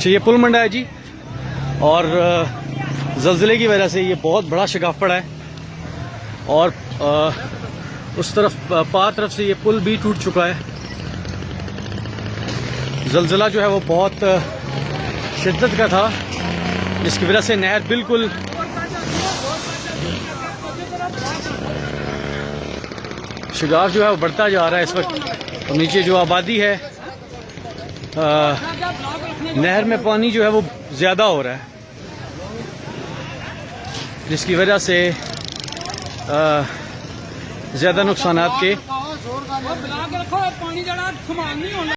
अच्छा, ये पुल मंडा है जी, और ज़लज़ले की वजह से ये बहुत बड़ा शिगाफ पड़ा है और उस तरफ पार तरफ से ये पुल भी टूट चुका है। ज़लज़ला जो है वो बहुत शिद्दत का था, जिसकी वजह से नहर बिल्कुल शिगाफ जो है वो बढ़ता जा रहा है इस वक्त। और नीचे जो आबादी है, नहर में पानी जो है वो ज़्यादा हो रहा है, जिसकी वजह से ज़्यादा नुकसानात के